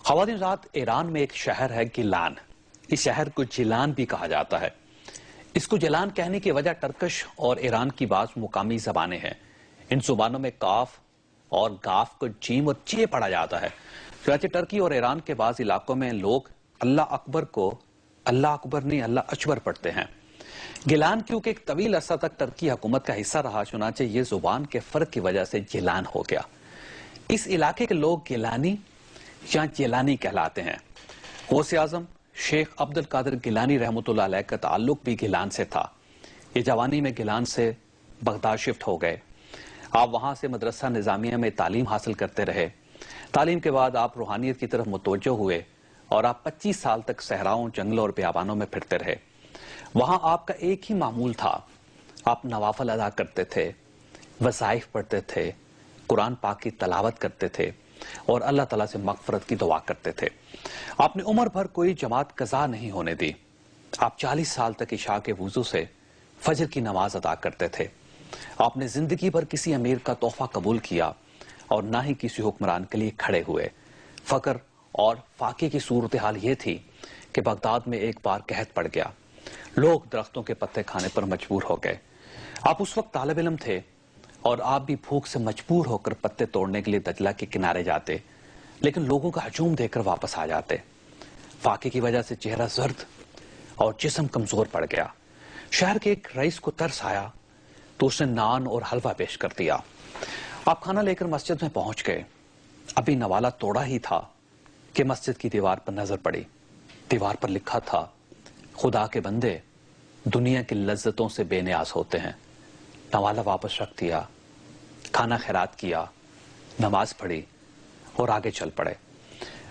خواتین ذات ایران میں ایک شہر ہے گیلان. اس شہر کو جیلان بھی کہا جاتا ہے. اس کو جیلان کہنے کی وجہ ٹرکش اور ایران کی بعض مقامی زبانیں ہیں. ان زبانوں میں کاف اور گاف کو جیم اور چے پڑھا جاتا ہے. چنانچہ ٹرکی اور ایران کے بعض علاقوں میں لوگ اللہ اکبر کو اللہ اکبر نہیں اللہ اکبر پڑھتے ہیں. گیلان کیونکہ ایک طویل عرصہ تک ترکی حکومت کا حصہ رہا، چنانچہ یہ زبان کے فرق کی وجہ سے جیلان ہو گیا. اس علاقے کے لوگ گیلانی یا جیلانی کہلاتے ہیں. غوث اعظم شیخ عبد القادر گیلانی رحمۃ اللہ علیہ کا تعلق بھی گیلان سے تھا. یہ جوانی میں گیلان سے بغداد شفٹ ہو گئے. آپ وہاں سے مدرسہ نظامیہ میں تعلیم حاصل کرتے رہے. تعلیم کے بعد آپ روحانیت کی طرف متوجہ ہوئے اور آپ 25 سال تک صحراؤں، جنگلوں اور بیابانوں میں پھرتے رہے. وہاں آپ کا ایک ہی معمول تھا، آپ نوافل ادا کرتے تھے، وظائف پڑھتے تھے، قرآن پاک کی تلاوت کرتے تھے اور اللہ تعالیٰ سے مغفرت کی دعا کرتے تھے. آپ نے عمر بھر کوئی جماعت قضا نہیں ہونے دی. آپ 40 سال تک عشاء کے وضو سے فجر کی نماز ادا کرتے تھے. آپ نے زندگی بھر کسی امیر کا تحفہ قبول کیا اور نہ ہی کسی حکمران کے لیے کھڑے ہوئے. فقر اور فاقے کی صورتحال یہ تھی کہ بغداد میں ایک بار قحط پڑ گیا. لوگ درختوں کے پتے کھانے پر مجبور ہو گئے. آپ اس وقت طالب علم تھے اور آپ بھی بھوک سے مجبور ہو کر پتے توڑنے کے لیے دجلہ کے کنارے جاتے، لیکن لوگوں کا ہجوم دیکھ کر واپس آ جاتے. فاقے کی وجہ سے چہرہ زرد اور جسم کمزور پڑ گیا. شہر کے ایک رئیس کو ترس آیا تو اس نے نان اور حلوہ پیش کر دیا. آپ کھانا لے کر مسجد میں پہنچ گئے. ابھی نوالا توڑا ہی تھا کہ مسجد کی دیوار پر نظر پڑی. دیوار پر لکھا تھا، خدا کے بندے دنیا کی لذتوں سے بے نیاز ہوتے ہیں. نوالا واپس رکھ دیا، کھانا خیرات کیا، نماز پڑھی اور آگے چل پڑے.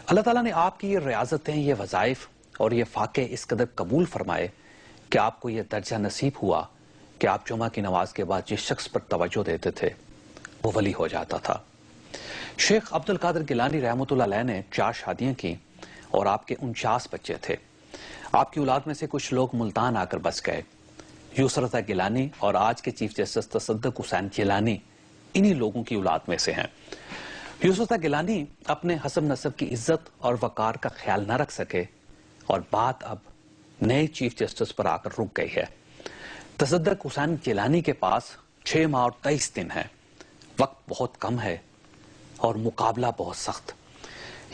اللہ تعالیٰ نے آپ کی یہ ریاضتیں، یہ وظائف اور یہ فاقے اس قدر قبول فرمائے کہ آپ کو یہ درجہ نصیب ہوا کہ آپ جمعہ کی نماز کے بعد جس شخص پر توجہ دیتے تھے وہ ولی ہو جاتا تھا. شیخ عبد القادر گیلانی رحمۃ اللہ علیہ نے 4 شادیاں کی اور آپ کے 49 بچے تھے. آپ کی اولاد میں سے کچھ لوگ ملتان آ کر بس گئے. یسر رضا گیلانی اور آج کے چیف جسٹس تصدق حسین جیلانی انہی لوگوں کی اولاد میں سے ہیں. یسر رضا گیلانی اپنے حسب نسب کی عزت اور وقار کا خیال نہ رکھ سکے اور بات اب نئے چیف جسٹس پر آ کر رک گئی ہے. تصدق حسین جیلانی کے پاس 6 ماہ اور 23 دن ہے. وقت بہت کم ہے اور مقابلہ بہت سخت.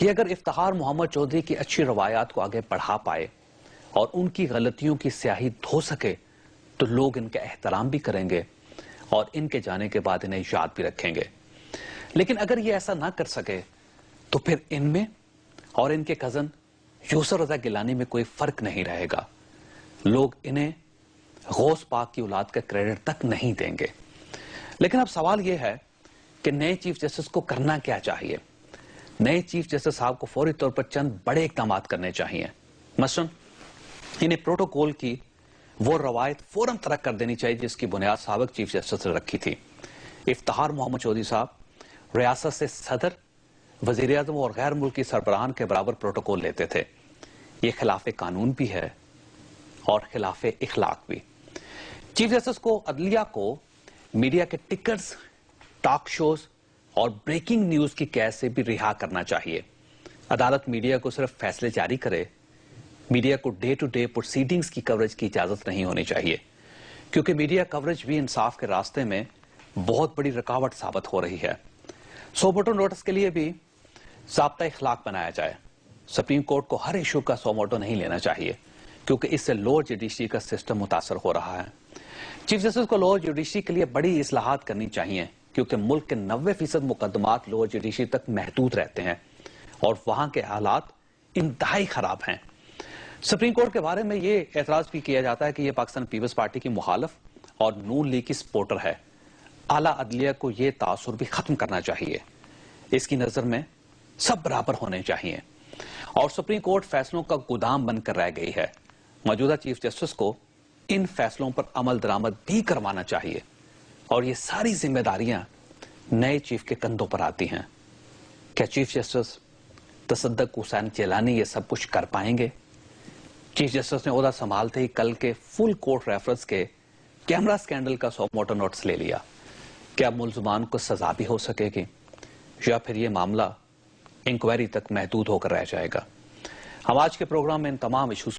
یہ اگر افتخار محمد چودھری کی اچھی روایات کو آگے بڑھا پائے اور ان کی غلطیوں کی سیاہی دھو سکے تو لوگ ان کا احترام بھی کریں گے اور ان کے جانے کے بعد انہیں یاد بھی رکھیں گے. لیکن اگر یہ ایسا نہ کر سکے تو پھر ان میں اور ان کے کزن یسر رضا گیلانی میں کوئی فرق نہیں رہے گا. لوگ انہیں غوث پاک کی اولاد کا کریڈٹ تک نہیں دیں گے. لیکن اب سوال یہ ہے کہ نئے چیف جسٹس کو کرنا کیا چاہیے؟ نئے چیف جسٹس صاحب کو فوری طور پر چند بڑے اقدامات کرنے چاہیے. مثلا انہیں پروٹوکول کی وہ روایت فوراً ترک کر دینی چاہیے جس کی بنیاد سابق چیف جسٹس نے رکھی تھی. افتخار محمد چودھری صاحب ریاست سے صدر، وزیر اعظم اور غیر ملکی سربراہان کے برابر پروٹوکول لیتے تھے. یہ خلاف قانون بھی ہے اور خلاف اخلاق بھی. چیف جسٹس کو عدلیہ کو میڈیا کے ٹکرز، ٹاک شوز اور بریکنگ نیوز کی قید سے بھی رہا کرنا چاہیے. عدالت میڈیا کو صرف فیصلے جاری کرے، میڈیا کو ڈے ٹو ڈے پروسیڈنگز کی کوریج کی اجازت نہیں ہونی چاہیے، کیونکہ میڈیا کوریج بھی انصاف کے راستے میں بہت بڑی رکاوٹ ثابت ہو رہی ہے. سو موٹو نوٹس کے لیے بھی ضابطہ اخلاق بنایا جائے. سپریم کورٹ کو ہر ایشو کا سو موٹو نہیں لینا چاہیے کیونکہ اس سے لوور جوڈیشری کا سسٹم متاثر ہو رہا ہے. چیف جسٹس کو لوور جوڈیشری کے لیے بڑی اصلاحات کرنی چاہیے کیونکہ ملک کے 90% مقدمات لوور جوڈیشری تک محدود رہتے ہیں اور وہاں کے حالات انتہائی خراب ہیں. سپریم کورٹ کے بارے میں یہ اعتراض بھی کیا جاتا ہے کہ یہ پاکستان پیپلز پارٹی کی مخالف اور نون لیگ کی سپورٹر ہے. اعلیٰ عدلیہ کو یہ تاثر بھی ختم کرنا چاہیے. اس کی نظر میں سب برابر ہونے چاہیے اور سپریم کورٹ فیصلوں کا گودام بن کر رہ گئی ہے. موجودہ چیف جسٹس کو ان فیصلوں پر عمل درآمد بھی کروانا چاہیے اور یہ ساری ذمہ داریاں نئے چیف کے کندھوں پر آتی ہیں. کیا چیف جسٹس تصدق حسین جیلانی یہ سب کچھ کر پائیں گے؟ چیف جسٹس نے عہدہ سنبھالتے ہی کل کے فل کورٹ ریفرنس کے کیمرہ سکینڈل کا سو موٹو نوٹس لے لیا. کیا ملزمان کو سزا بھی ہو سکے گی یا پھر یہ معاملہ انکوائری تک محدود ہو کر رہ جائے گا۔ ہم آج کے پروگرام میں ان تمام ایشوز